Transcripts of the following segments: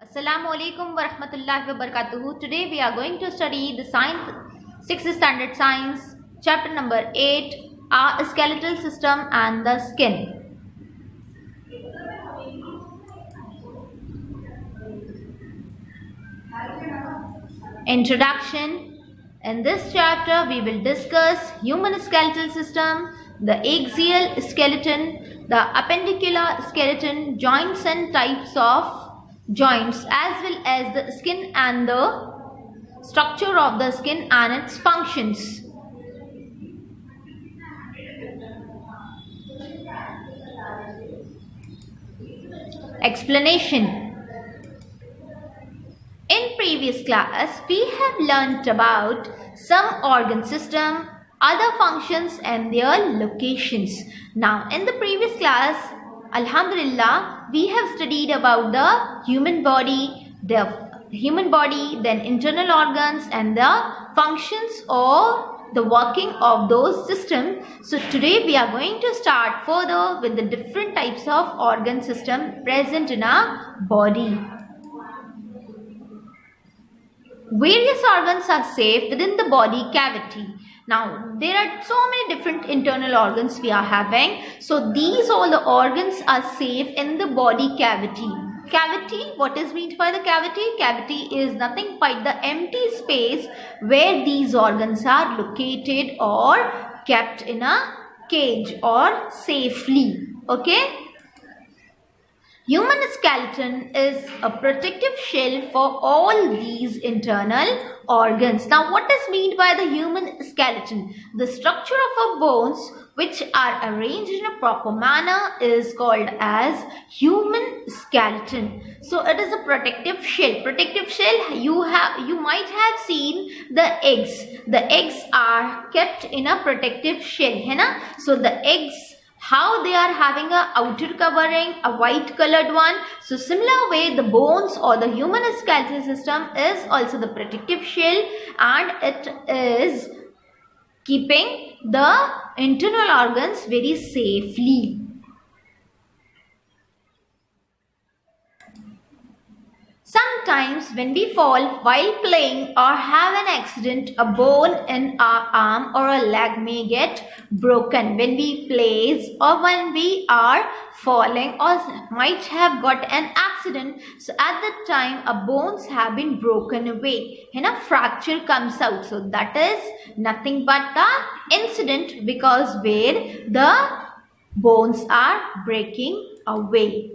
Assalamu alaikum wa rahmatullahi wa barakatuhu. Today we are going to study the science 6th standard science chapter number 8, our skeletal system and the skin. Introduction. In this chapter we will discuss human skeletal system, the axial skeleton, the appendicular skeleton, joints and types of joints, as well as the skin and the structure of the skin and its functions. Explanation. In previous class, we have learnt about some organ system, other functions and their locations. Now, in the previous class, Alhamdulillah, we have studied about the human body, then internal organs and the functions or the working of those systems. So today we are going to start further with the different types of organ system present in our body. Various organs are safe within the body cavity. Now, there are so many different internal organs we are having. So, these all the organs are safe in the body cavity. Cavity, what is meant by the cavity? Cavity is nothing but the empty space where these organs are located or kept in a cage or safely. Okay? Human skeleton is a protective shell for all these internal organs. Now, what is meant by the human skeleton? The structure of our bones, which are arranged in a proper manner, is called as human skeleton. So, it is a protective shell. Protective shell, you might have seen the eggs. The eggs are kept in a protective shell, है ना? So, the eggs, how they are having a outer covering, a white colored one. So similar way, the bones or the human skeletal system is also the protective shell, and it is keeping the internal organs very safely. Sometimes when we fall while playing or have an accident, a bone in our arm or a leg may get broken when we plays or when we are falling or might have got an accident. So at that time, our bones have been broken away and a fracture comes out. So that is nothing but the incident because where the bones are breaking away.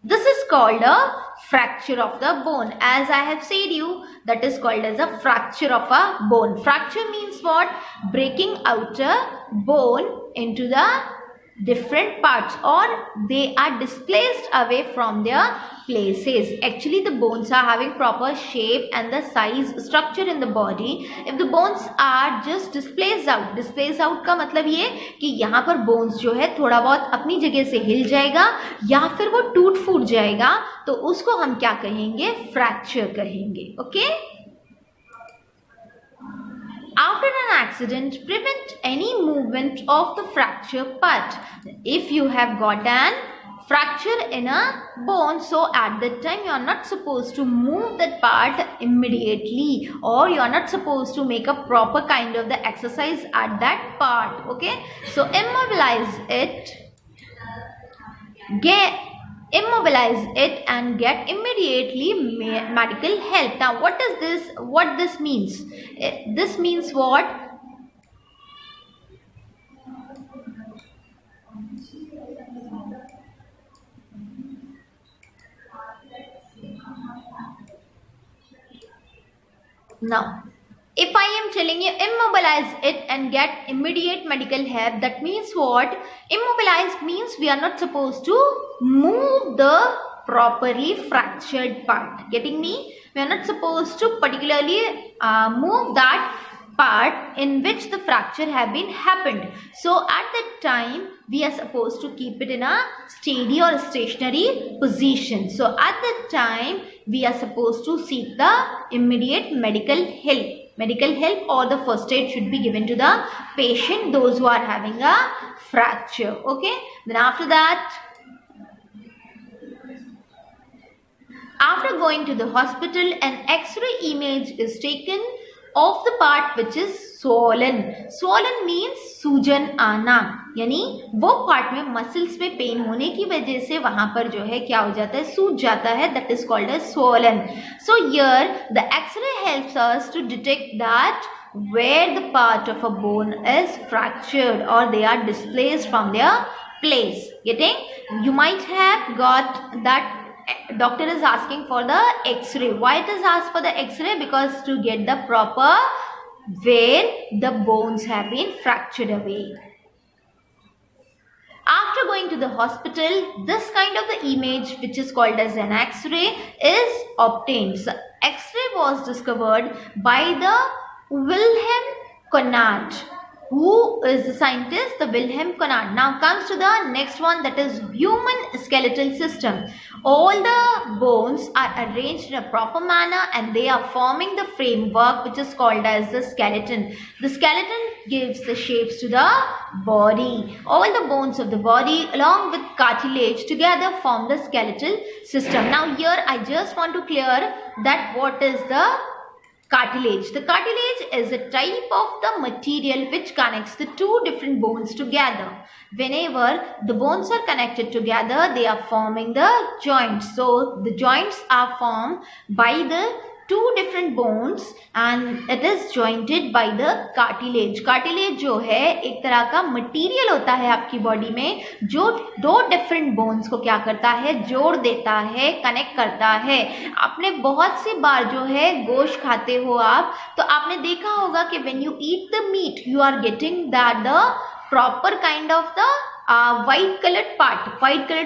This is called a fracture of the bone. As I have said you, that is called as a fracture of a bone. Fracture means what? Breaking out a bone into the different parts, or they are displaced away from their places. Actually, the bones are having proper shape and the size structure in the body. If the bones are just displaced out का मतलब ये कि यहाँ पर bones जो है थोड़ा बहुत अपनी जगह से हिल जाएगा या फिर वो टूट फूट जाएगा, तो उसको हम क्या कहेंगे? फ्रैक्चर कहेंगे. Okay? After an accident, prevent any movement of the fracture part. If you have got an fracture in a bone, so at that time you are not supposed to move that part immediately, or you are not supposed to make a proper kind of the exercise at that part. Okay, so immobilize it, immobilize it and get immediately medical help. Now, what is this? What this means? This means what? Now, if I am telling you immobilize it and get immediate medical help, that means what? Immobilized means we are not supposed to move the properly fractured part. Getting me? We are not supposed to particularly move that part in which the fracture have been happened. So at that time, we are supposed to keep it in a steady or stationary position. So at that time, we are supposed to seek the immediate medical help. Medical help or the first aid should be given to the patient, those who are having a fracture. Okay. Then after that, After going to the hospital, an X-ray image is taken of the part which is swollen. Swollen means सूजन आना, यानी वो part में muscles में pen होने की वजह से वहां पर जो है क्या हो जाता है, सूज जाता है. That is called as swollen. So here the X-ray helps us to detect that where the part of a bone is fractured or they are displaced from their place. Getting? You might have got that doctor is asking for the X-ray. Why it is asked for the X-ray? Because to get the proper where the bones have been fractured away. After going to the hospital, this kind of the image which is called as an X-ray is obtained. So, X-ray was discovered by the Wilhelm Conrad. Who is the scientist? The Wilhelm Conrad. Now comes to the next one, that is human skeletal system. All the bones are arranged in a proper manner and they are forming the framework which is called as the skeleton. The skeleton gives the shapes to the body. All the bones of the body along with cartilage together form the skeletal system. Now here I just want to clear that what is the cartilage. The cartilage is a type of the material which connects the two different bones together. Whenever the bones are connected together, they are forming the joints. So the joints are formed by the two different bones and it is jointed by the cartilage. Cartilage जो है एक तरह का material होता है आपकी body में जो दो डिफरेंट बोन्स को क्या करता है, जोड़ देता है, कनेक्ट करता है. आपने बहुत सी बार जो है गोश्त खाते हो आप, तो आपने देखा होगा कि when you eat the meat you are getting that the proper kind of the white coloured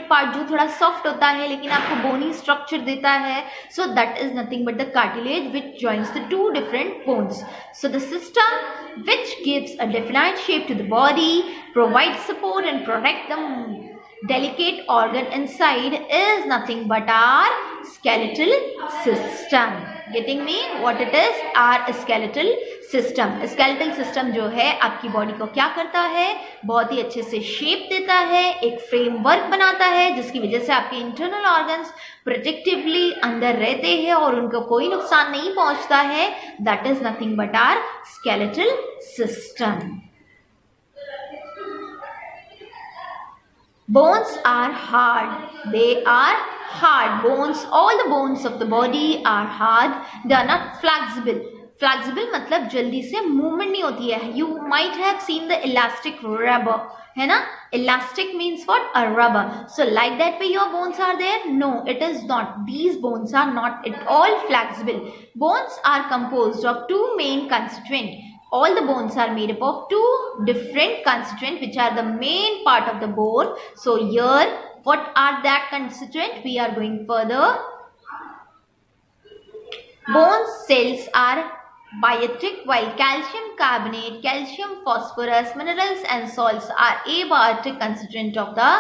part जो थोड़ा सॉफ्ट होता है लेकिन आपको बोनी स्ट्रक्चर देता है. So that is nothing but the cartilage which joins the two different bones. So the system which gives a definite shape to the body, provide support and protect the delicate organ inside is nothing but our skeletal system. Getting me? What it is? Our skeletal system. Skeletal system जो है आपकी body को क्या करता है, बहुत ही अच्छे से शेप देता है, एक फ्रेमवर्क बनाता है जिसकी वजह से आपके इंटरनल ऑर्गन्स प्रोटेक्टिवली अंदर रहते हैं और उनको कोई नुकसान नहीं पहुंचता है. That is nothing but our skeletal system. Bones are hard. They are hard. Bones, all the bones of the body are hard. They are not flexible. Flexible मतलब जल्दी से मूवमेंट नहीं होती है. You might have seen the elastic rubber, है ना? Elastic means what? A rubber. So like that way your bones are there? No, it is not. These bones are not at all flexible. Bones are composed of two main constituents. All the bones are made up of two different constituents which are the main part of the bone. So here what are that constituents? We are going further. Bone cells are biotic while calcium carbonate, calcium phosphorus, minerals and salts are abiotic constituent of the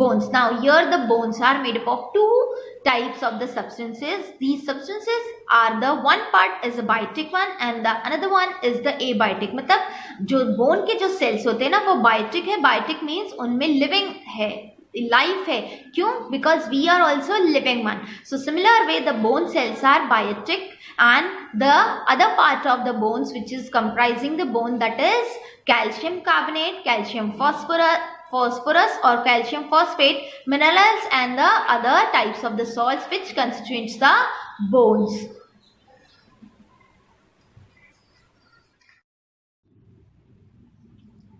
bones. Now here the bones are made up of two types of the substances. These substances are the one part is a biotic one and the another one is the abiotic. मतलब जो bone के जो cells होते हैं ना वो biotic है. Biotic means उनमें living है, life है. क्यों? Because we are also living one. So similar way the bone cells are biotic and the other part of the bones which is comprising the bone, that is calcium carbonate, calcium phosphorus or calcium phosphate, minerals and the other types of the salts which constitutes the bones.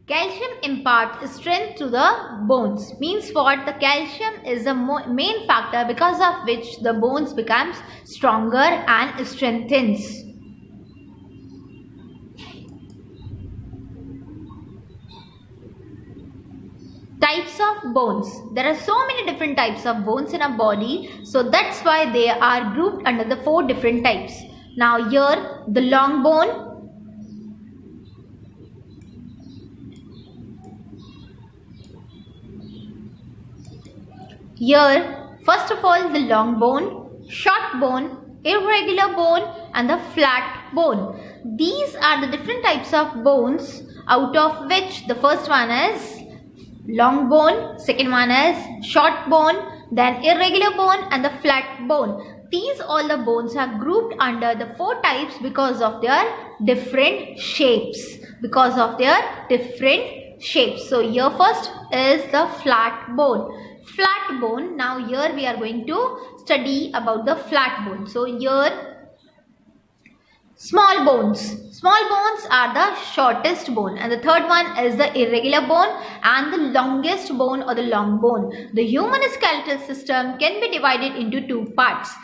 Calcium imparts strength to the bones. Means what? The calcium is the main factor because of which the bones becomes stronger and strengthens. Types of bones. There are so many different types of bones in our body, so that's why they are grouped under the 4 different types. Now here the long bone, here first of all the long bone, short bone, irregular bone and the flat bone. These are the different types of bones, out of which the first one is long bone, second one is short bone, then irregular bone and the flat bone. these all the bones are grouped under the 4 types because of their different shapes. So here first is the flat bone. Now here we are going to study about the flat bone. So here small bones are the shortest bone, and the third one is the irregular bone and the longest bone or the long bone. The human skeletal system can be divided into 2 parts.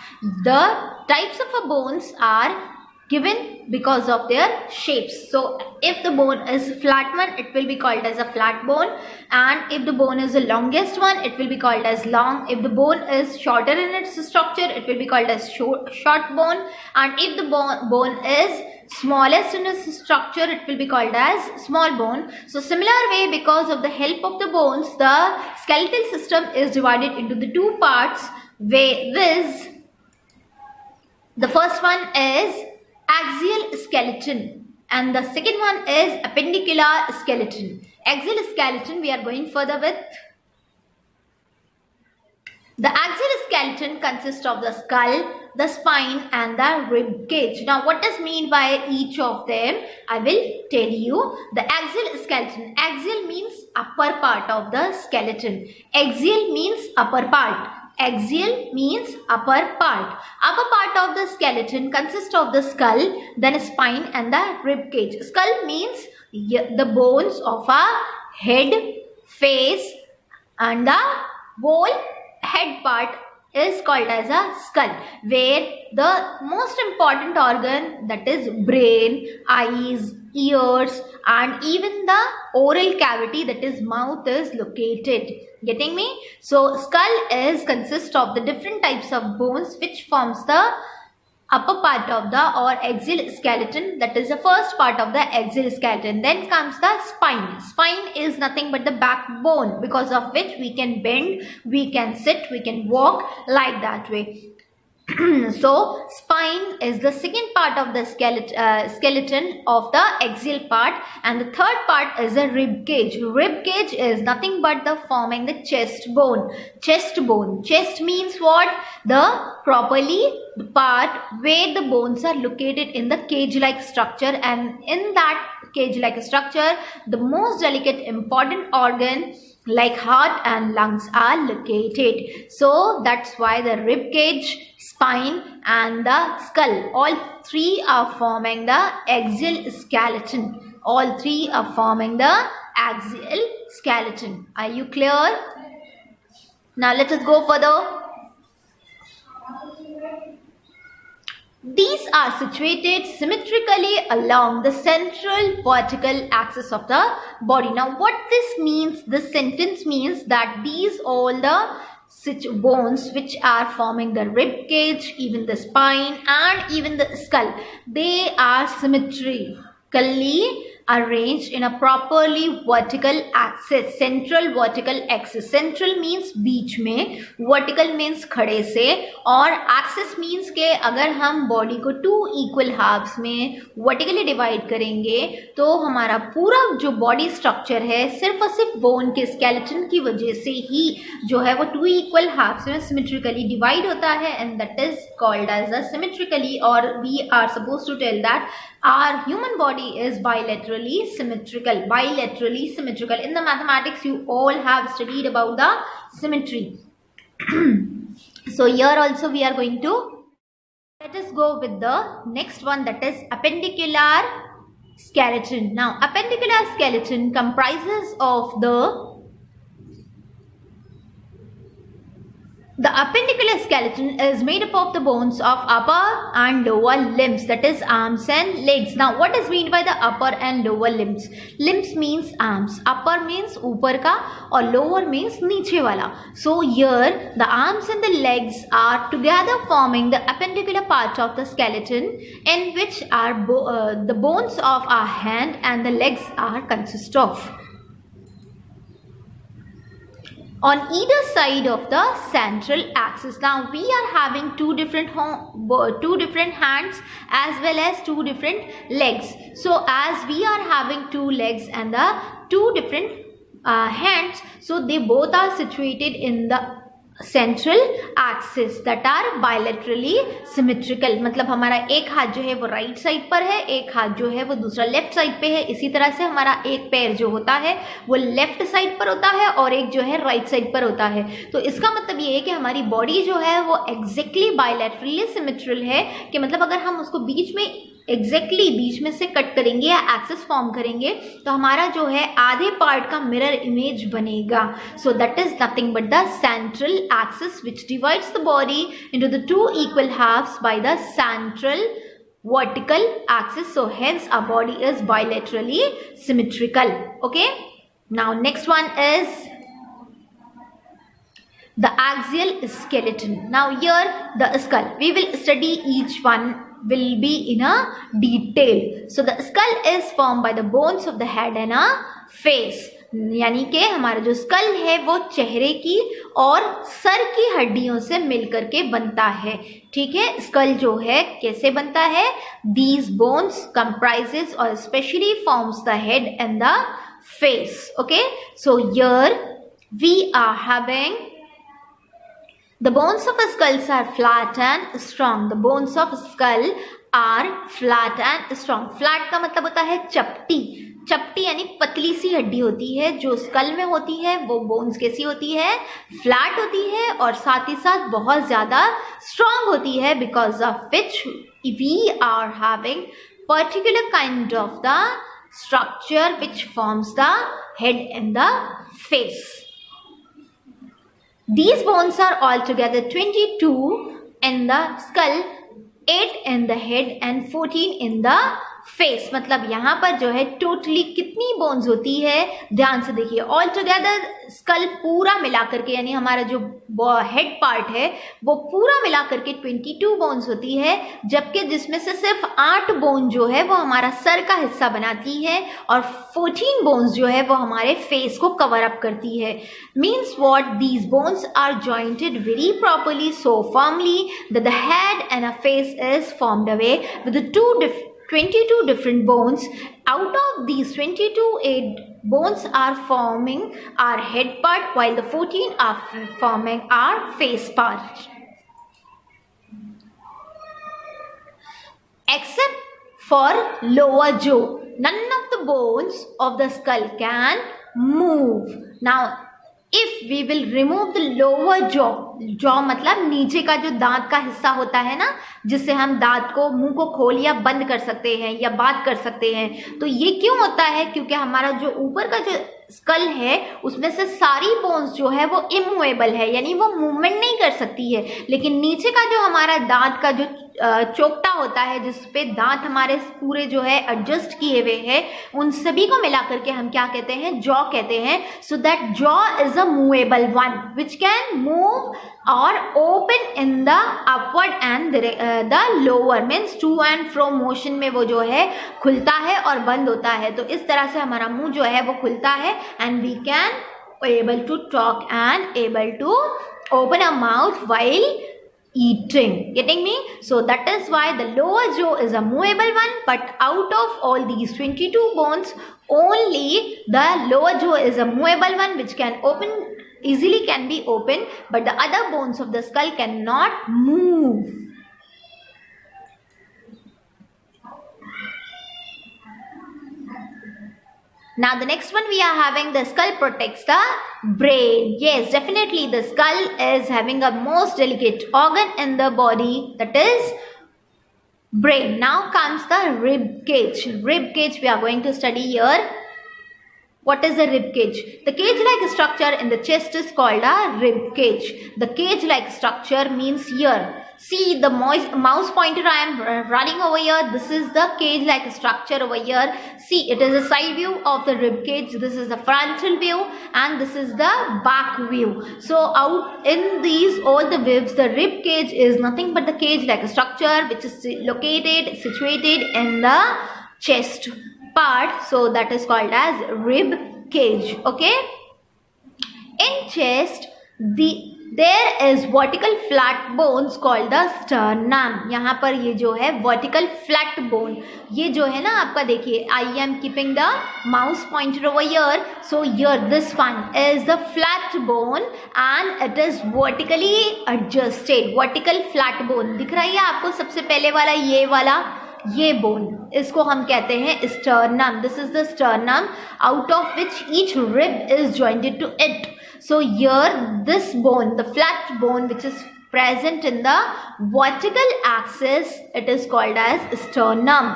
The types of bones are given because of their shapes. So if the bone is flat one, it will be called as a flat bone, and if the bone is the longest one, it will be called as long. If the bone is shorter in its structure, it will be called as short bone, and if the bone is smallest in its structure, it will be called as small bone. So similar way, because of the help of the bones, the skeletal system is divided into the 2 parts. Viz, the first one is axial skeleton and the second one is appendicular skeleton. Axial skeleton we are going further with. The axial skeleton consists of the skull, the spine and the rib cage. Now what is meant by each of them? I will tell you. The axial skeleton. Axial means upper part of the skeleton. Axial means upper part. Axial means upper part. Upper part of the skeleton consists of the skull, then spine and the rib cage. Skull means the bones of a head, face and the whole head part is called as a skull, where the most important organ, that is brain, eyes, ears and even the oral cavity, that is mouth, is located. Getting me? So skull consists of the different types of bones which forms the upper part of the axial skeleton. That is the first part of the axial skeleton. Then comes the spine. Spine is nothing but the backbone, because of which we can bend, we can sit, we can walk like that way. So spine is the second part of the skeleton of the axial part, and the third part is a rib cage. Rib cage is nothing but the forming the chest bone. Chest means what? The part where the bones are located in the cage-like structure, and in that cage-like structure the most delicate important organ like heart and lungs are located. So that's why the rib cage, spine and the skull, all 3 are forming the axial skeleton. All 3 are forming the axial skeleton. Are you clear? Now let us go further. These are situated symmetrically along the central vertical axis of the body. Now what this means, this sentence means that these all the bones which are forming the rib cage, even the spine and even the skull, they are symmetrically arranged in a properly vertical axis, central vertical axis. Central means बीच में, vertical means खड़े से, और axis means के अगर हम body को 2 equal halves में vertically divide करेंगे तो हमारा पूरा जो body structure है सिर्फ और सिर्फ bone के skeleton की वजह से ही जो है वो 2 equal halves में symmetrically divide होता है, and that is called as a symmetrically, or we are supposed to tell that our human body is bilaterally symmetrical. In the mathematics you all have studied about the symmetry. So here also we are going to, let us go with the next one, that is appendicular skeleton. Now appendicular skeleton comprises of the appendicular skeleton is made up of the bones of upper and lower limbs, that is arms and legs. Now what is meant by the upper and lower limbs? Limbs means arms, upper means ऊपर का और lower means नीचे वाला. So here the arms and the legs are together forming the appendicular part of the skeleton, in which are the bones of our hand and the legs are consist of. On either side of the central axis. Now we are having two different hands as well as 2 different legs. So as we are having 2 legs and the 2 different hands, so they both are situated in the central axis that are bilaterally symmetrical, मतलब हमारा एक हाथ जो है वो right side पर है, एक हाथ जो है वो दूसरा लेफ्ट साइड पे है। इसी तरह से हमारा एक पैर जो होता है वो लेफ्ट साइड पर होता है और एक जो है राइट साइड पर होता है। तो इसका मतलब ये है कि हमारी बॉडी जो है वो एग्जैक्टली बायलैटरली सिमेट्रिकल है, कि मतलब अगर हम उसको बीच में बीच में से कट करेंगे या एक्सिस फॉर्म करेंगे तो हमारा जो है आधे पार्ट का मिरर इमेज बनेगा। So that is nothing but the central axis which divides the body into the two equal halves by the central vertical axis. So hence our body is bilaterally symmetrical. Okay, now next one is the axial skeleton. Now here the skull, we will study each one will be in a detail. So the skull is formed by the bones of the head and a face. यानी कि हमारा जो school है वो चेहरे की और sir की हड्डियों से मिलकर के बनता है। ठीक है, स्कल जो है कैसे बनता है? These bones comprises or especially forms the head and the face. Okay, so here we are having the bones of a skull are flat and strong. The bones of a skull are flat and strong. Flat का मतलब होता है चपटी। चपटी यानी पतली सी हड्डी होती है जो स्कल में होती है। वो बोन्स कैसी होती है? फ्लैट होती है और साथ ही साथ बहुत ज़्यादा स्ट्रॉन्ग होती है, because of which we are having particular kind of the structure which forms the head and the face. These bones are altogether 22 in the skull, 8 in the head and 14 in the face. मतलब यहाँ पर जो है totally कितनी bones होती है? ध्यान से देखिए, ऑल टुगेदर स्कल पूरा मिला करके यानी हमारा जो हेड पार्ट है वो पूरा मिला करके 22 बोन्स होती है, जबकि जिसमें से सिर्फ 8 बोन जो है वो हमारा सर का हिस्सा बनाती है और 14 बोन्स जो है वो हमारे फेस को कवर अप करती है. Means what? These bones are jointed very properly so firmly that the head and a face is formed away with 22 different bones. Out of these 22, 8 bones are forming our head part, while the 14 are forming our face part. Except for lower jaw, none of the bones of the skull can move. Now if we will remove the lower jaw, jaw मतलब नीचे का जो दांत का हिस्सा होता है ना, जिससे हम दांत को, मुंह को खोल या बंद कर सकते हैं या बात कर सकते हैं. तो ये क्यों होता है? क्योंकि हमारा जो ऊपर का जो स्कल है उसमें से सारी बोन्स जो है वो इमूवेबल है, यानी वो मूवमेंट नहीं कर सकती है. लेकिन नीचे का जो हमारा दांत का जो चोकटा होता है, जिसपे दांत हमारे पूरे जो है एडजस्ट किए हुए हैं, उन सभी को मिला करके हम क्या कहते हैं? जॉ कहते हैं. So that jaw is a movable one which can move or open in the upward and the lower. Means to and fro motion में वो जो है खुलता है और बंद होता है. तो इस तरह से हमारा मुंह जो है वो खुलता है and we can able to talk and able to open our mouth while eating. Getting me? So that is why the lower jaw is a movable one, but out of all these 22 bones, only the lower jaw is a movable one which can open easily, can be opened, but the other bones of the skull cannot move. Now the next one we are having, the skull protects the brain. Yes, definitely the skull is having a most delicate organ in the body, that is brain. Now comes the rib cage. Rib cage we are going to study here. What is a rib cage? The cage-like structure in the chest is called a rib cage. The cage-like structure means here. See the mouse pointer I am running over here. This is the cage-like structure over here. See, it is a side view of the rib cage. This is the frontal view and this is the back view. So out in these all the views, the rib cage is nothing but the cage-like structure which is situated in the chest part. So that is called as rib cage. Okay. In chest, There is vertical flat bones called the sternum. यहाँ पर ये जो है vertical flat bone, ये जो है ना आपका, देखिए I am keeping the mouse pointer over here. So here this one is the flat bone and it is vertically adjusted. Vertical flat bone दिख रहा है आपको, सबसे पहले वाला ये बोन, इसको हम कहते हैं sternum. This is the sternum out of which each rib is jointed to it. So here this bone, the flat bone which is present in the vertical axis, it is called as sternum.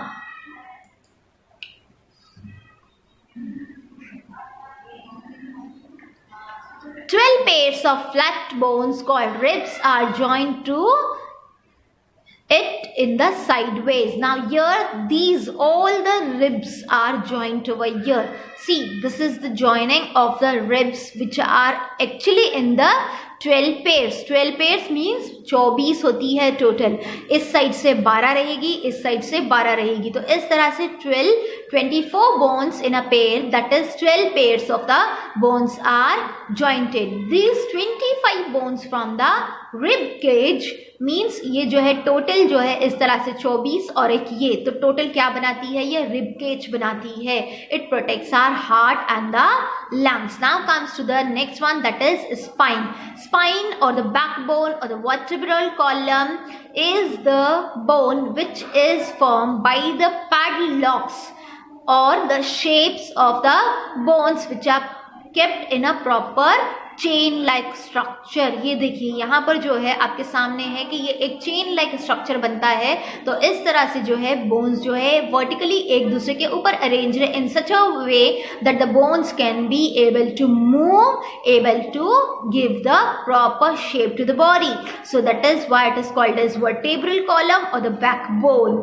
Twelve pairs of flat bones called ribs are joined to it in the sideways. Now here all the ribs are joined over here. See, this is the joining of the ribs which are actually in the 12 pairs. 12 pairs means 24 होती है total. इस side से 12 रहेगी, इस side से 12 रहेगी. तो इस तरह से 24 bones in a pair, that is 12 pairs of the bones are jointed. These 25 bones from the rib cage means ये जो है टोटल जो है इस तरह से 24 और एक ये, तो टोटल क्या बनाती है, ये रिब केज बनाती है. It protects our heart and the lungs. Now comes to the next one, that is spine. Spine or the backbone or the vertebral column is the bone which is formed by the padlocks or the shapes of the bones which are kept in a proper chain like structure. ये देखिए यहाँ पर जो है आपके सामने है कि ये एक चेन लाइक स्ट्रक्चर बनता है. तो इस तरह से जो है बोन्स जो है वर्टिकली एक दूसरे के ऊपर अरेंज है in such a way that the bones can be able to move, able to give the proper shape to the body. So that is why it is called as vertebral column or the backbone.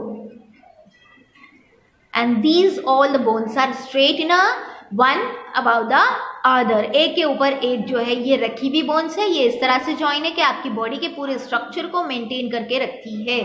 And these all the bones are straight in a one about the other. एक के ऊपर एक जो है ये रखी हुई bones है, ये इस तरह से जॉइन है कि आपकी बॉडी के पूरे स्ट्रक्चर को मेंटेन करके रखती है.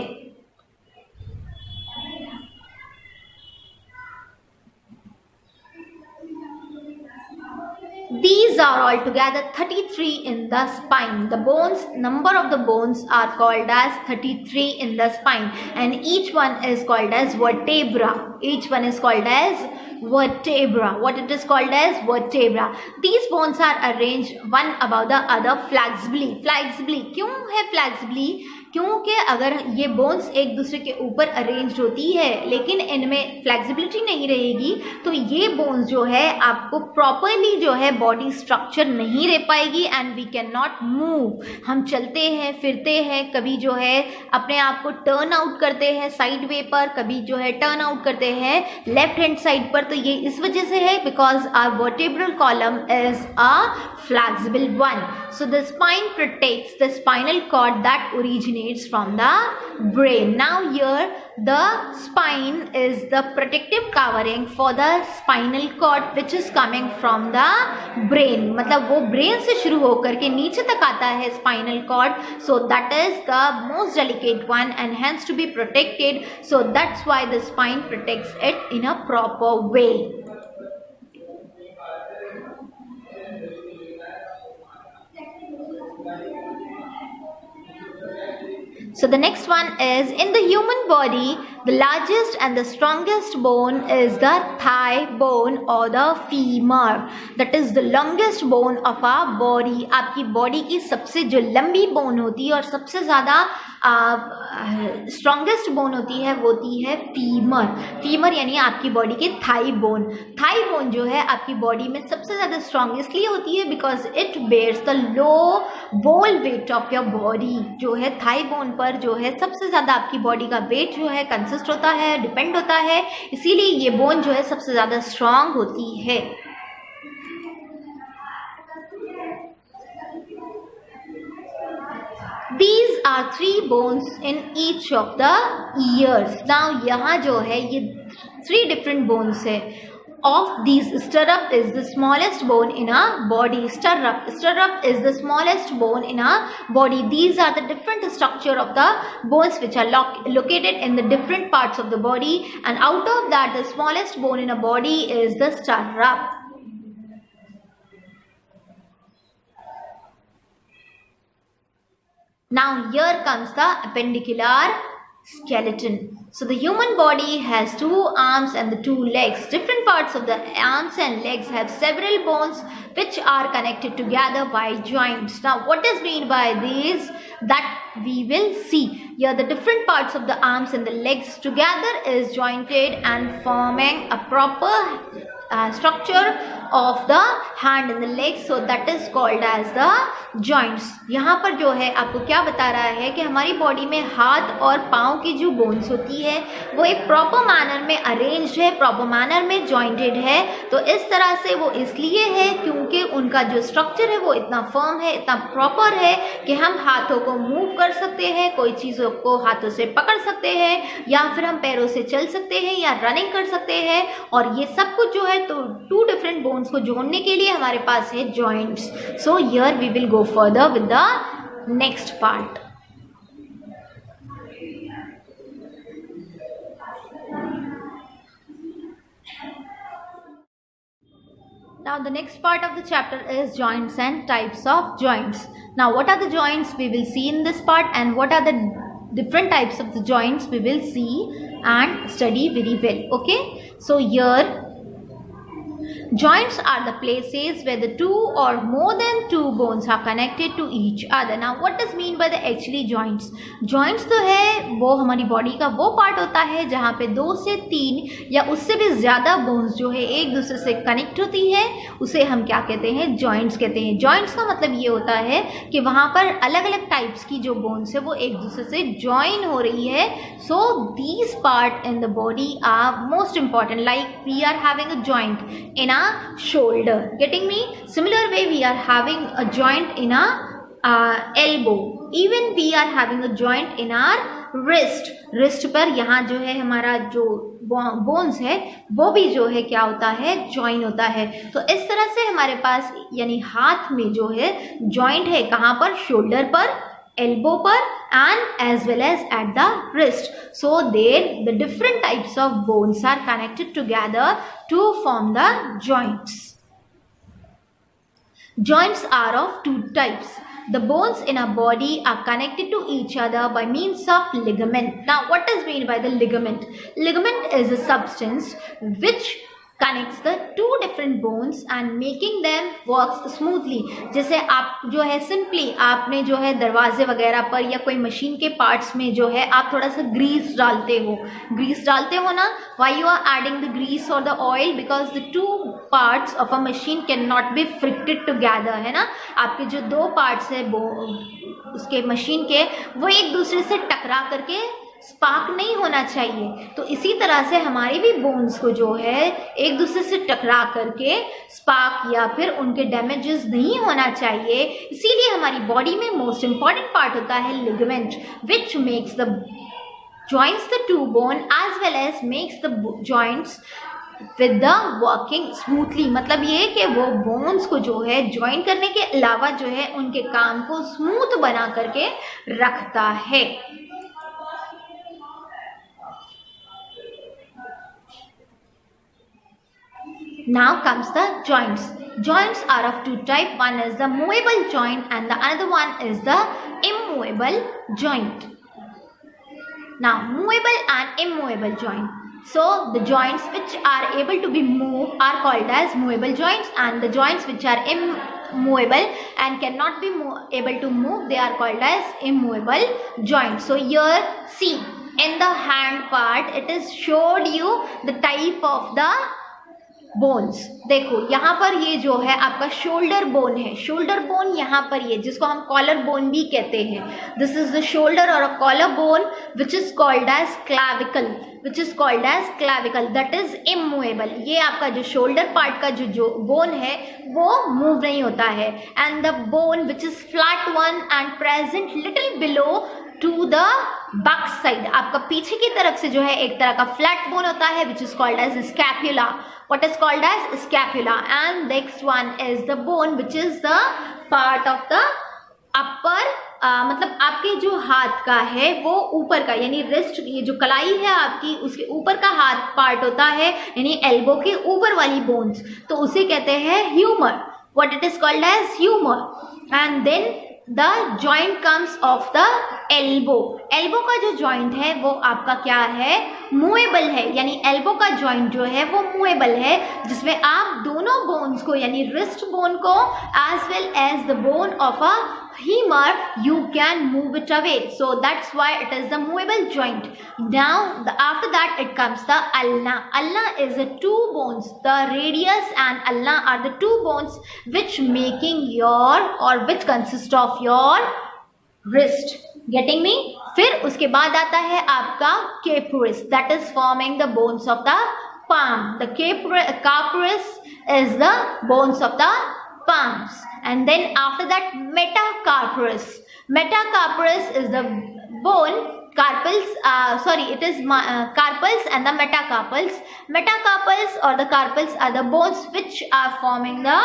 These are altogether 33 in the spine. The bones, number of the bones are called as 33 in the spine, and each one is called as vertebra. Each one is called as vertebra. What it is called as vertebra. These bones are arranged one above the other flexibly. Flexibly क्यों है flexibly? क्योंकि अगर ये bones एक दूसरे के ऊपर arranged होती है लेकिन इनमें फ्लेक्सिबिलिटी नहीं रहेगी तो ये बोन्स जो है आपको प्रॉपरली जो है बॉडी स्ट्रक्चर नहीं रह पाएगी and we can not move. हम चलते हैं फिरते हैं, कभी जो है अपने आप को टर्न आउट करते हैं साइड वे पर, कभी जो है टर्न आउट करते हैं लेफ्ट हैंड साइड पर. तो ये इस वजह से है because our vertebral column is a flexible one. So the spine protects the spinal cord that originates from the brain. Now here the spine is the protective covering for the spinal cord which is coming from the brain. मतलब वो brain से शुरू होकर के नीचे तक आता है spinal cord. So that is the most delicate one and hence to be protected. So that's why the spine protects it in a proper way. So the next one is, in the human body, the largest and the strongest bone is the thigh bone or the femur. That is the longest bone of our body. आपकी body की सबसे जो लंबी bone होती है और सबसे ज़्यादा स्ट्रॉन्गेस्ट बोन होती है वो होती है फीमर. फीमर यानी आपकी बॉडी की थाई बोन. थाई बोन जो है आपकी बॉडी में सबसे ज़्यादा स्ट्रॉन्ग इसलिए होती है because it bears the low bowl weight of your body. जो है थाई बोन पर जो है सबसे ज़्यादा आपकी बॉडी का वेट जो है कंसिस्ट होता है, डिपेंड होता है, इसीलिए ये बोन जो है सबसे ज़्यादा स्ट्रॉन्ग होती है. These are 3 bones in each of the ears. Now यहाँ जो है ये 3 different bones है. Of these, stirrup is the smallest bone in our body. Stirrup is the smallest bone in our body. These are the different structure of the bones which are located in the different parts of the body, and out of that the smallest bone in a body is the stirrup. Now here comes the appendicular skeleton. So the human body has 2 arms and the 2 legs. Different parts of the arms and legs have several bones which are connected together by joints. Now what is meant by these? That we will see. Here the different parts of the arms and the legs together is jointed and forming a proper structure of the hand and the leg, so that is called as the joints. यहाँ पर जो है आपको क्या बता रहा है कि हमारी बॉडी में हाथ और पाँव की जो बोन्स होती है वो एक प्रॉपर मैनर में अरेंज्ड है, प्रॉपर मैनर में जॉइंटेड है। तो इस तरह से वो इसलिए है क्योंकि उनका जो स्ट्रक्चर है वो इतना फर्म है, इतना प्रॉपर है कि हम हाथों को मूव कर सकते हैं, कोई चीज़ों को हाथों से पकड़ सकते हैं, या फिर हम पैरों से चल सकते हैं या रनिंग कर सकते हैं। और ये सब कुछ जो है तो 2 डिफरेंट बोन्स को जोड़ने के लिए हमारे पास है joints. So here we will go further with the next part. Now the next part of the chapter is joints and types of joints. Now what are the joints we will see in this part, and what are the different types of the joints we will see and study very well. Okay, so here joints are the places where the 2 or more than 2 bones are connected to each other. Now what does mean by the actually joints? Joints तो है वो हमारी body का वो part होता है जहाँ पे 2 से 3 या उससे भी ज़्यादा बोन्स जो है एक दूसरे से कनेक्ट होती है, उसे हम क्या कहते हैं? जॉइंट्स कहते हैं। जॉइंट्स का मतलब ये होता है कि वहाँ पर अलग अलग टाइप्स की जो बोन्स है वो एक दूसरे से जॉइन हो रही है। So these part in the body are most important, like we are having a joint in a shoulder, getting me? Similar way we are having a joint in a elbow, even we are having a joint in our wrist पर यहाँ जो है हमारा जो bones है वो भी जो है क्या होता है? जॉइन होता है। तो इस तरह से हमारे पास यानी हाथ में जो है जॉइंट है, कहाँ पर? शोल्डर पर, elbow पर, and as well as at the wrist. So there the different types of bones are connected together to form the joints. Joints are of 2 types. The bones in our body are connected to each other by means of ligament. Now what is meant by the ligament? Ligament is a substance which connects the 2 different bones and making them work smoothly. जैसे आप जो है simply आपने जो है दरवाजे वगैरह पर या कोई मशीन के पार्ट्स में जो है आप थोड़ा सा ग्रीस डालते हो ना? Why you are adding the grease or the oil? Because the 2 parts of a machine cannot be fricted together, है ना? आपके जो 2 पार्ट्स है उसके मशीन के वो एक दूसरे से टकरा करके स्पार्क नहीं होना चाहिए। तो इसी तरह से हमारे भी बोन्स को जो है एक दूसरे से टकरा करके स्पार्क या फिर उनके डैमेजेस नहीं होना चाहिए। इसीलिए हमारी बॉडी में मोस्ट इम्पॉर्टेंट पार्ट होता है ligament, which makes the joints the 2 bone as well as makes the joints with the working smoothly. मतलब ये कि वो बोन्स को जो है ज्वाइन करने के अलावा जो है उनके काम को स्मूथ बना करके रखता है। Now comes the joints. Joints are of 2 types. One is the movable joint and the another one is the immovable joint. Now movable and immovable joint. So the joints which are able to be moved are called as movable joints, and the joints which are immovable and cannot be able to move, they are called as immovable joints. So here see in the hand part it is showed you the type of the bones. देखो यहाँ पर ये जो है आपका shoulder bone है, shoulder bone यहाँ पर ये जिसको हम कॉलर बोन भी कहते हैं, this is the shoulder or a collar bone which is called as clavicle, which is called as clavicle, that is immovable. ये आपका जो शोल्डर पार्ट का जो बोन है वो मूव नहीं होता है। And the bone which is flat one and present little below to the back side, आपका पीछे की तरफ से जो है एक तरह का फ्लैट बोन होता है which is called as scapula, what is called as scapula, and next one is the bone which is the part of the upper मतलब आपके जो हाथ का है वो ऊपर का यानी रिस्ट, ये जो कलाई है आपकी उसके ऊपर का हाथ पार्ट होता है यानी एल्बो के ऊपर वाली बोन्स, तो उसे कहते हैं humour, what it is called as humor. And then the joint comes of the elbow. Elbow का जो जॉइंट है वो आपका क्या है, मूवेबल है, यानी एल्बो का जॉइंट जो है वो मूवेबल है, जिसमें आप दोनों बोन्स को यानी रिस्ट बोन को as well as the bone of a femur you can move it away, so that's why it is the movable joint. Now after that it comes the ulna. Ulna is the two bones, the radius and ulna are the two bones which making your or which consist of your wrist. Getting me? फिर उसके बाद आता है आपका carpus, that is forming the bones of the palm. The carpus is the bones of the palms, and then after that metacarpus. Metacarpus is the bone, carpals, it is carpals and the metacarpals. Metacarpals or the carpals are the bones which are forming the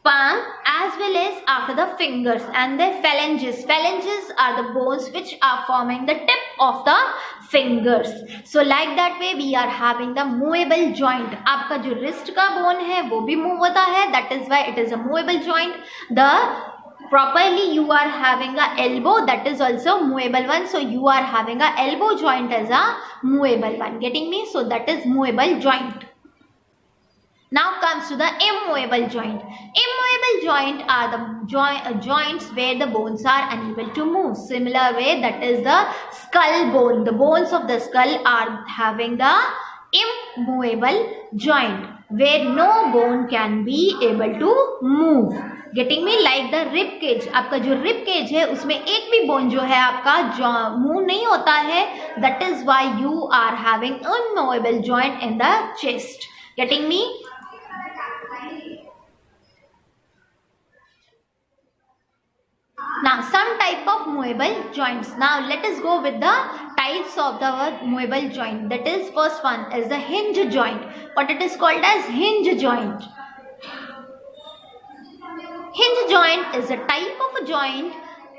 palm as well as after the fingers, and the phalanges. Phalanges are the bones which are forming the tip of the fingers. So like that way we are having the movable joint. आपका जो wrist का bone है वो भी move होता है, that is why it is a movable joint. The properly you are having a elbow, that is also movable one, so you are having a elbow joint as a movable one. Getting me? So that is movable joint. Now comes to the immovable joint. Immovable joint are the joints where the bones are unable to move. Similar way, that is the skull bone. The bones of the skull are having the immovable joint where no bone can be able to move. Getting me? Like the rib cage. आपका जो rib cage है उसमें एक भी bone जो है आपका move नहीं होता है. That is why you are having immovable joint in the chest. Getting me? Now some type of movable joints. Now let us go with the types of the movable joint. That is, first one is the hinge joint. What it is called as hinge joint. Hinge joint is a type of a joint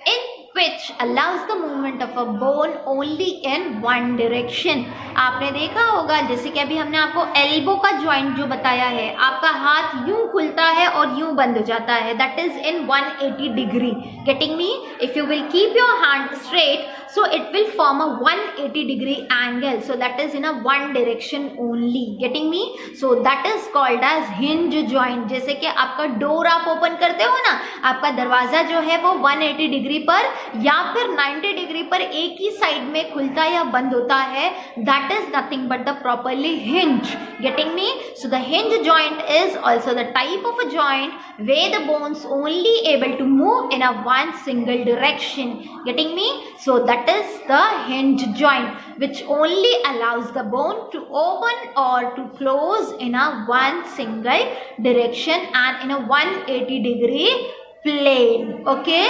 in which allows the movement of a bone only in one direction. आपने देखा होगा जैसे कि अभी हमने आपको elbow का joint जो बताया है, आपका हाथ यूं खुलता है और यूं बंद हो जाता है, that is in 180 degree. Getting me? If you will keep your hand straight, so it will form a 180 degree angle, so that is in a one direction only. Getting me? So that is called as hinge joint. जैसे कि आपका door आप open करते हो ना, आपका दरवाजा जो है वो 180 डिग्री पर या फिर 90 डिग्री पर एक ही साइड में खुलता या बंद होता है, that is nothing but the properly hinge. Getting me? So the hinge joint is also the type of a joint where the bones only able to move in a one single direction. Getting me? So that is the hinge joint, which only allows the bone to open or to close in a one single direction and in a 180 degree plane. Okay?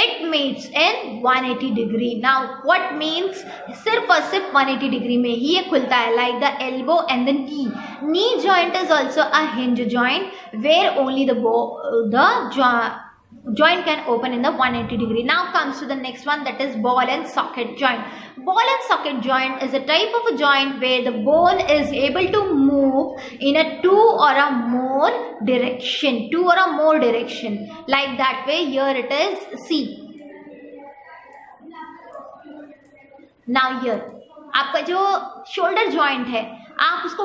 It meets in 180 degree. Now what means सिर्फ और सिर्फ 180 degree में ही ये खुलता है, like the elbow and the knee. Knee joint is also a hinge joint where only the joint can open in the 180 degree. Now comes to the next one, that is ball and socket joint. Ball and socket joint is a type of a joint where the bone is able to move in a two or a more direction. Like that way, here it is, see. Now here, आपका जो shoulder joint है, आप उसको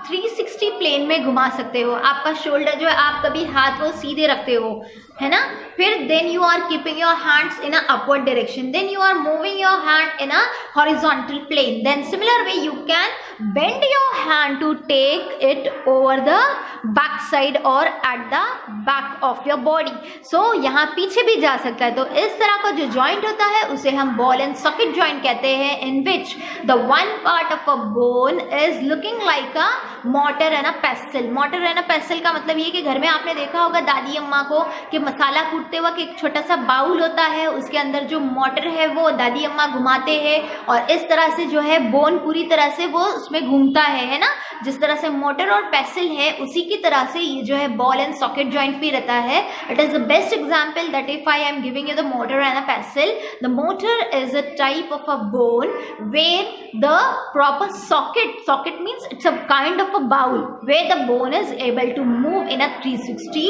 360 plane में घुमा सकते हो. आपका शोल्डर जो है, आप कभी हाथ को सीधे रखते हो, है ना, फिर then you are keeping your hands in a upward direction, then you are moving your hand in a horizontal plane, then similar way you can bend your hand to take it over the back side or at the back of your body. So यहाँ पीछे भी जा सकता है. तो इस तरह का जो जॉइंट होता है उसे हम बॉल एंड सॉकेट जॉइंट कहते हैं, in which the one part of a bone is looking like a mortar and a pestle. Mortar and a pestle का मतलब ये कि घर में आपने देखा होगा दादी अम्मा को कि मसाला कूटते वक्त एक छोटा सा बाउल होता है, उसके अंदर जो मोटर है वो दादी अम्मा घुमाते हैं और इस तरह से जो है बोन पूरी तरह से वो उसमें घूमता है ना। जिस तरह से मोटर और पेसल है उसी की तरह से ये जो है बॉल एंड सॉकेट जॉइंट भी रहता है। It is the best example that if I am giving you the motor and a पेसल, the motor is a type of a bone where the proper socket means it's a kind of a bowl where the bone is able to move in a 360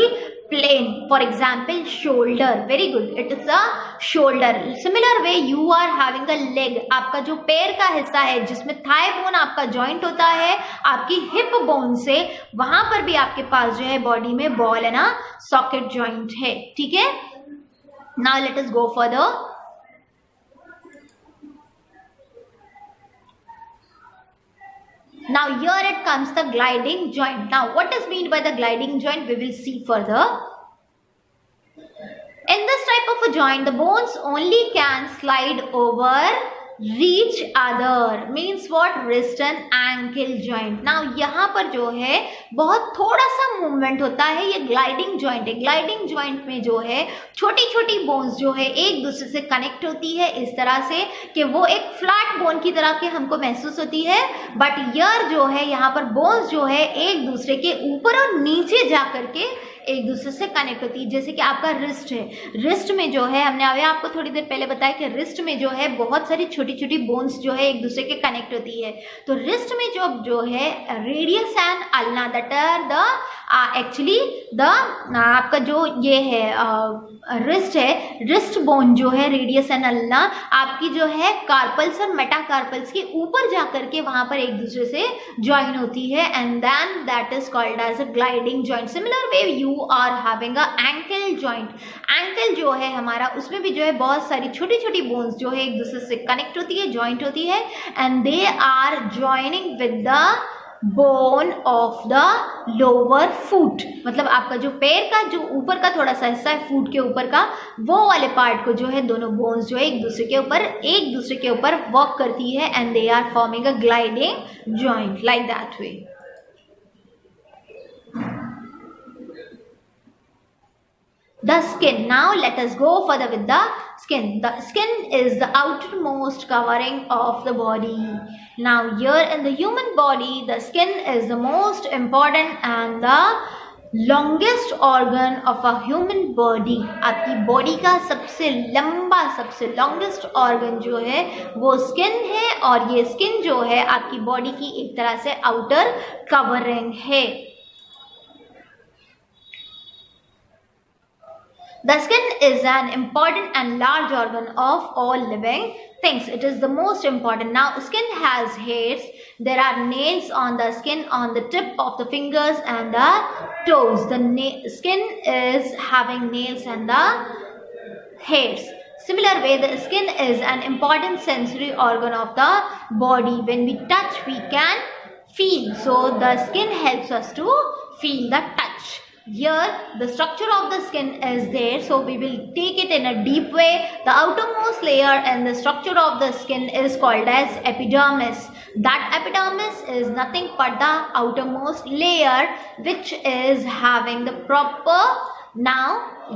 plane. For example, shoulder. Very good. It is the shoulder. Similar way you are having a leg. आपका जो पैर का हिस्सा है जिसमें thigh bone आपका joint होता है आपकी हिप बोन से, वहां पर भी आपके पास जो है बॉडी में बॉल एंड सॉकेट जॉइंट है। ठीक है, now let us go further. Now here it comes the gliding joint. Now what is meant by the gliding joint we will see further. In this type of a joint the bones only can slide over reach other, means what, wrist and ankle joint. Now यहाँ पर जो है बहुत थोड़ा सा movement होता है, ये ग्लाइडिंग जॉइंट है। ग्लाइडिंग जॉइंट में जो है छोटी छोटी बोन्स जो है एक दूसरे से कनेक्ट होती है इस तरह से कि वो एक फ्लैट बोन की तरह के हमको महसूस होती है, बट यर जो है यहाँ पर बोन्स जो है एक दूसरे के ऊपर और नीचे जा करके एक दूसरे से कनेक्ट होती है। जैसे कि आपका रिस्ट है, रिस्ट में जो है हमने अभी आपको थोड़ी देर पहले बताया कि रिस्ट में जो है बहुत सारी छोटी छोटी बोन्स जो है एक दूसरे के कनेक्ट होती है। तो रिस्ट में जो है radius and ulna that are the actually the आपका जो ये है रिस्ट है, रिस्ट बोन जो है रेडियस एंड अल्ना आपकी जो है कार्पल्स और मेटाकार्पल्स के ऊपर जा करके वहां पर एक दूसरे से ज्वाइन होती है and then that is called as a gliding joint. Similar way you are having a ankle joint. Ankle जो है हमारा उसमें भी जो है बहुत सारी छोटी छोटी बोन्स जो है एक दूसरे से कनेक्ट होती है, ज्वाइंट होती है and they are joining with the bone of the lower foot. मतलब आपका जो पैर का जो ऊपर का थोड़ा सा हिस्सा है फुट के ऊपर का, वो वाले पार्ट को जो है दोनों बोन्स जो है एक दूसरे के ऊपर वर्क करती है and they are forming a gliding joint like that way. The skin. Now let us go further with the skin. The skin is the outermost covering of the body. Now here in the human body, the skin is the most important and the longest organ of a human body. आपकी body का सबसे लंबा सबसे longest organ जो है वो skin है और ये skin जो है आपकी बॉडी की एक तरह से outer covering है। The skin is an important and large organ of all living things. It is the most important. Now, skin has hairs. There are nails on the skin on the tip of the fingers and the toes. The skin is having nails and the hairs. Similar way, the skin is an important sensory organ of the body. When we touch, we can feel. So, the skin helps us to feel the touch. Here the structure of the skin is there, so we will take it in a deep way. The outermost layer and the structure of the skin is called as epidermis. That epidermis is nothing but the outermost layer which is having the proper, now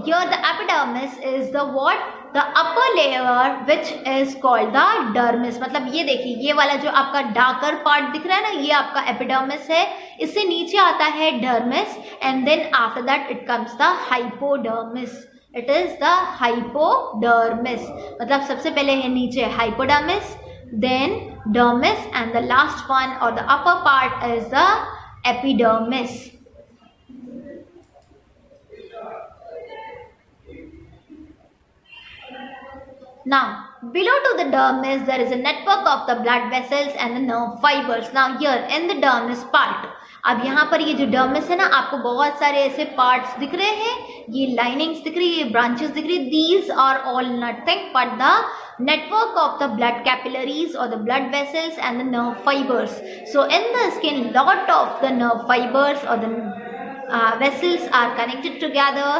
here the epidermis is the what, the upper layer which is called the dermis. मतलब ये देखिए ये वाला जो आपका darker part दिख रहा है ना, ये आपका एपिडर्मिस है, इससे नीचे आता है dermis and then after that it comes the hypodermis. It is the hypodermis, मतलब सबसे पहले है नीचे hypodermis, then dermis and the last one or the upper part is the epidermis. Now, below to the dermis, there is a network of the blood vessels and the nerve fibers. Now, here in the dermis part, अब यहाँ पर ये जो dermis है ना, आपको बहुत सारे ऐसे parts दिख रहे हैं, ये linings दिख रही है, ये branches दिख रही है. These are all nothing but the network of the blood capillaries or the blood vessels and the nerve fibers. So, in the skin, lot of the nerve fibers or the vessels are connected together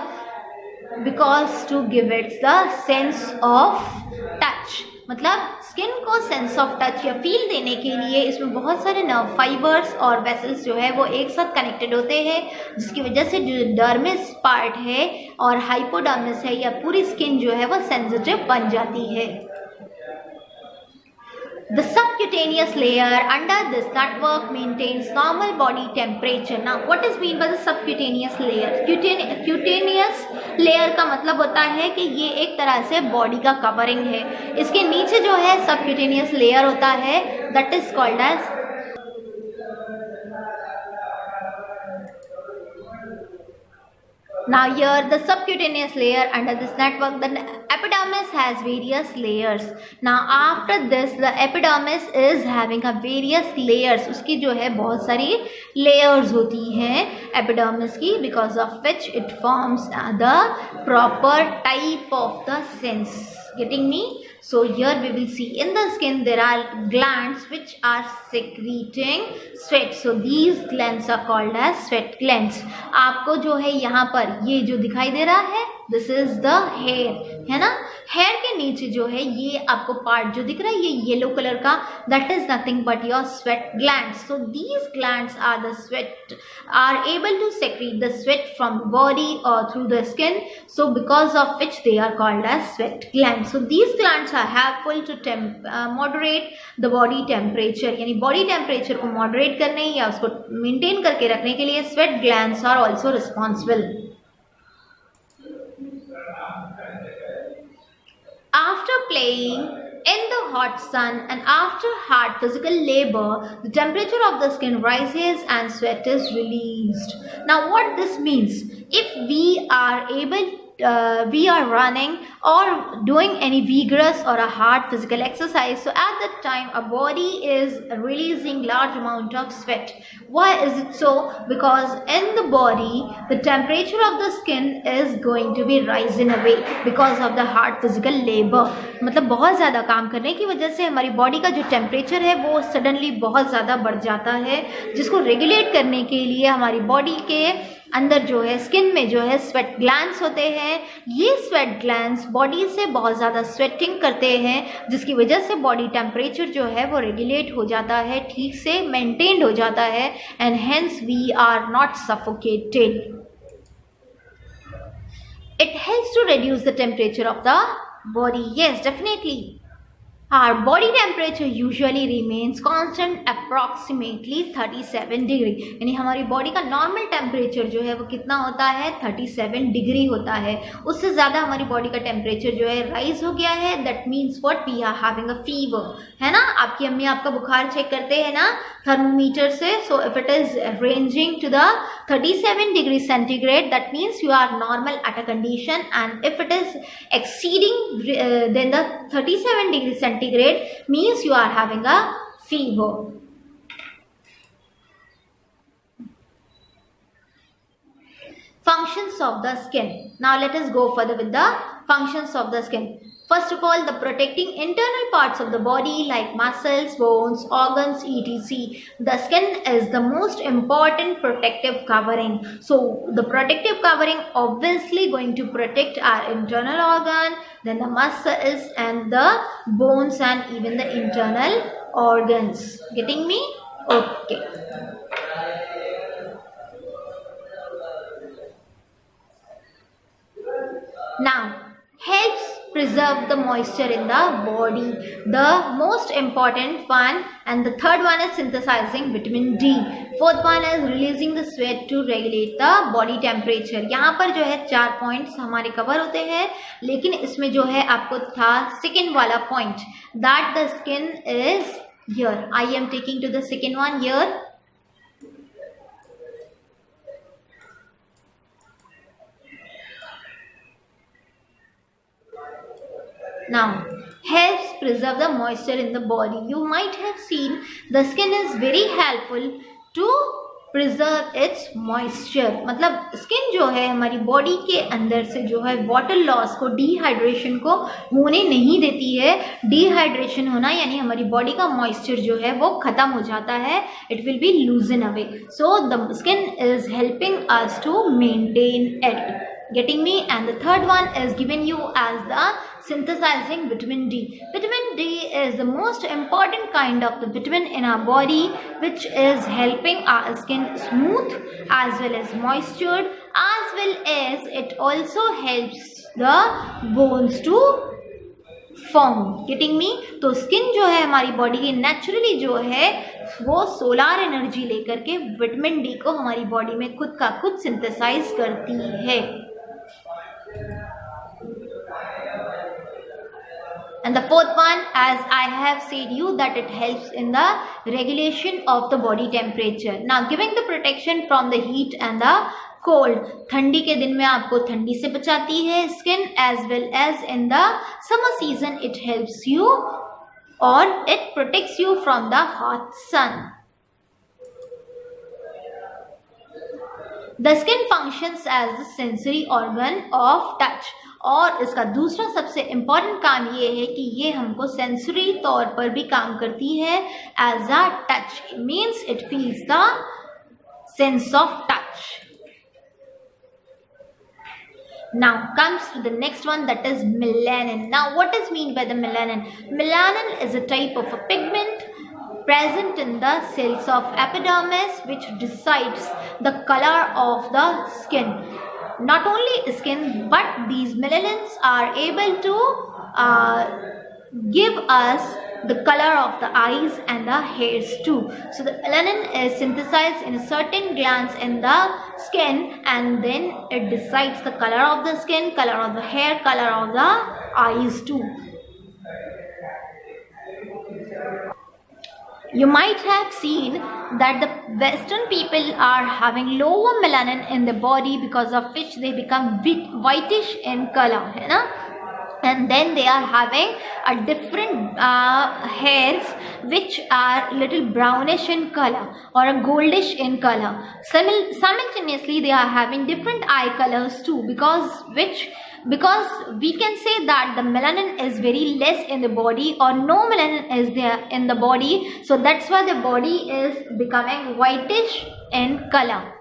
because to give it the sense of touch. मतलब skin को sense of touch या feel देने के लिए इसमें बहुत सारे nerve fibres और वेसल्स जो है वो एक साथ कनेक्टेड होते हैं, जिसकी वजह से जो डर्मिस पार्ट है और हाइपोडर्मिस है या पूरी स्किन जो है वो सेंसिटिव बन जाती है। The subcutaneous layer under this network maintains normal body temperature. Now, what is mean by the subcutaneous layer? Cutaneous layer का मतलब होता है कि ये एक तरह से बॉडी का कवरिंग है। इसके नीचे जो है subcutaneous layer होता है, that is called as now here the subcutaneous layer under this network, the epidermis has various layers. Now after this the epidermis is having a various layers. उसकी जो है बहुत सारी layers होती हैं epidermis की, because of which it forms the proper type of the sense. Getting me? So here we will see in the skin there are glands which are secreting sweat. So these glands are called as sweat glands. आपको जो है यहाँ पर ये जो दिखाई दे रहा है, दिस इज द हेयर, है ना। हेयर के नीचे जो है ये आपको पार्ट जो दिख रहा है ये येलो कलर का, that is nothing but your sweat glands. So these glands are the sweat are able to secrete the sweat from body और through the skin. So because of which they are called as sweat glands. So these glands are helpful to moderate the body temperature, यानी body temperature को moderate करने या उसको maintain करके रखने के लिए sweat glands are also responsible. After playing in the hot sun and after hard physical labor, the temperature of the skin rises and sweat is released. Now what this means, if we are running or doing any vigorous or a hard physical exercise, so at that time our body is releasing large amount of sweat. Why is it so? Because in the body the temperature of the skin is going to be rising away because of the hard physical labor. मतलब बहुत ज़्यादा काम करने की वजह से हमारी body का जो टेम्परेचर है वो सडनली बहुत ज़्यादा बढ़ जाता है, जिसको रेगुलेट करने के लिए हमारी बॉडी के अंदर जो है स्किन में जो है स्वेट ग्लैंड्स होते हैं. ये स्वेट ग्लैंड्स बॉडी से बहुत ज़्यादा स्वेटिंग करते हैं, जिसकी वजह से बॉडी टेम्परेचर जो है वो रेगुलेट हो जाता है, ठीक से मेंटेन्ड हो जाता है, and hence we are not suffocated. It helps to reduce the temperature of the body. Yes, definitely. Our body temperature usually remains constant approximately 37 degree. यानी हमारी बॉडी का नॉर्मल टेम्परेचर जो है वो कितना होता है, 37 डिग्री होता है. उससे ज़्यादा हमारी बॉडी का टेम्परेचर जो है राइज हो गया है, that means what, we are having a fever, है ना. आपकी अम्मी आपका बुखार चेक करते हैं ना थर्मोमीटर से. So if it is ranging to the 37 degree centigrade, that means you are normal at a condition, and if it is exceeding then the 37 degree centigrade means you are having a fever. Functions of the skin. Now let us go further with the functions of the skin. First of all, the protecting internal parts of the body like muscles, bones, organs, etc. The skin is the most important protective covering. So the protective covering obviously going to protect our internal organ, then the muscles and the bones and even the internal organs. Getting me? Okay. Now, helps preserve the moisture in the body, the most important one, and the third one is synthesizing vitamin D. Fourth one is releasing the sweat to regulate the body temperature. यहाँ पर जो है 4 points हमारे cover होते हैं, लेकिन इसमें जो है आपको था सेकेंड वाला point, that the skin is here. I am taking to the second one here. Now, helps preserve the moisture in the body. You might have seen the skin is very helpful to preserve its moisture. मतलब skin जो है हमारी body के अंदर से जो है water loss को, डिहाइड्रेशन को होने नहीं देती है. डिहाइड्रेशन होना यानी हमारी बॉडी का मॉइस्चर जो है वो खत्म हो जाता है, it will be loosen away. So the skin is helping us to maintain it. Getting me? And the third one is given you as the synthesizing vitamin D. Vitamin D is the most important kind of the vitamin in our body, which is helping our skin smooth as well as moistured, as well as it also helps the bones to form. Getting me? तो skin जो है हमारी body की naturally जो है वो solar energy लेकर के विटामिन डी को हमारी बॉडी में खुद का खुद सिंथेसाइज करती है. And the fourth one, as I have said you, that it helps in the regulation of the body temperature. Now giving the protection from the heat and the cold. ठंडी के दिन में आपको ठंडी से बचाती है skin, as well as in the summer season it helps you or it protects you from the hot sun. The skin functions as the sensory organ of touch. और इसका दूसरा सबसे इम्पॉर्टेंट काम ये है कि ये हमको सेंसरी तौर पर भी काम करती है as a touch. Means it feels the sense of touch. Now comes to the next one, that is melanin. Now what is mean by the melanin? Melanin is a type of a pigment present in the cells of epidermis which decides the color of the skin. Not only skin, but these melanins are able to give us the color of the eyes and the hairs too. So the melanin is synthesized in a certain glands in the skin, and then it decides the color of the skin, color of the hair, color of the eyes too. You might have seen that the Western people are having lower melanin in the body, because of which they become whitish in color, है ना? And then they are having a different hairs which are little brownish in color or a goldish in color. Simultaneously they are having different eye colors too, because we can say that the melanin is very less in the body, or no melanin is there in the body, so that's why the body is becoming whitish in color.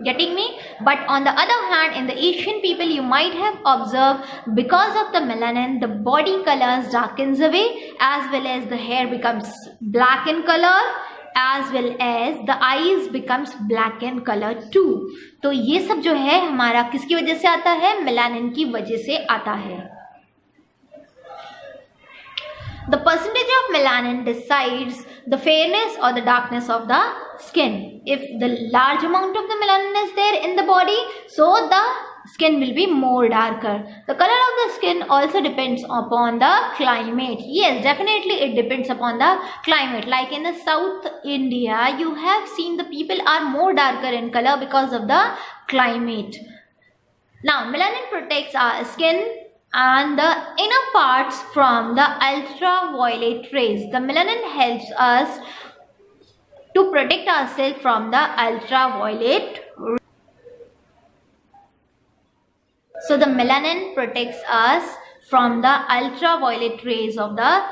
Getting me? But on the other hand, in the Asian people, you might have observed, because of the melanin, the body colors darkens away, as well as the hair becomes black in color, as well as the eyes becomes black in color too. तो ये सब जो है हमारा किसकी वजह से आता है? मेलानिन की वजह से आता है. The percentage of melanin decides the fairness or the darkness of the skin. If the large amount of the melanin is there in the body, so the skin will be more darker. The color of the skin also depends upon the climate. Yes, definitely it depends upon the climate. Like in the South India, you have seen the people are more darker in color because of the climate. Now, melanin protects our skin and the inner parts from the ultraviolet rays. The melanin helps us to protect ourselves from the ultraviolet rays. So the melanin protects us from the ultraviolet rays of the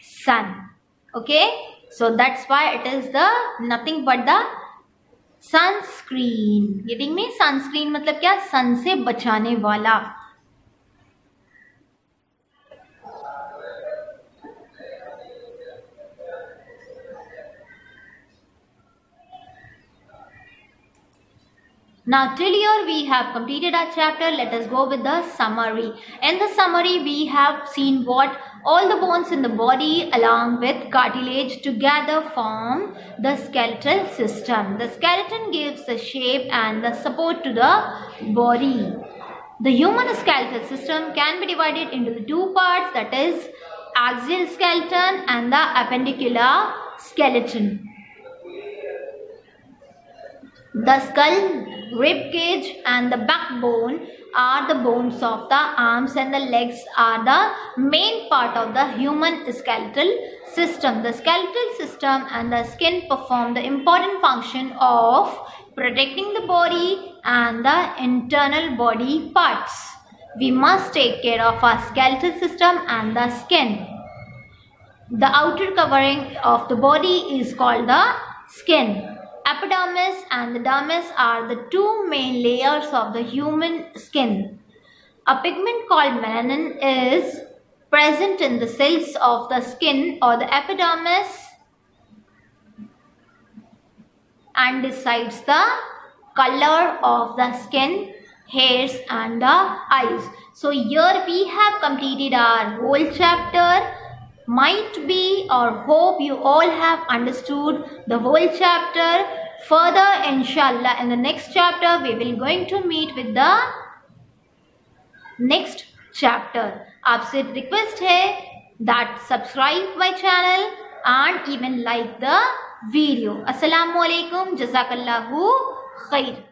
sun. Okay, so that's why it is the nothing but the sunscreen. Getting me? Sunscreen मतलब क्या? सन से बचाने वाला. Now till here we have completed our chapter. Let us go with the summary. In the summary we have seen what all the bones in the body along with cartilage together form the skeletal system. The skeleton gives the shape and the support to the body. The human skeletal system can be divided into the two parts, that is axial skeleton and the appendicular skeleton. The skull, rib cage and the backbone are the bones of the arms, and the legs are the main part of the human skeletal system. The skeletal system and the skin perform the important function of protecting the body and the internal body parts. We must take care of our skeletal system and the skin. The outer covering of the body is called the skin. epidermis and the dermis are the two main layers of the human skin. A pigment called melanin is present in the cells of the skin or the epidermis and decides the color of the skin, hairs and the eyes. So here we have completed our whole chapter. Might be or hope you all have understood the whole chapter. Further, inshallah, in the next chapter we will going to meet with the next chapter. आपसे request है that subscribe my channel and even like the video. Assalamu alaikum, jazakallahu khair.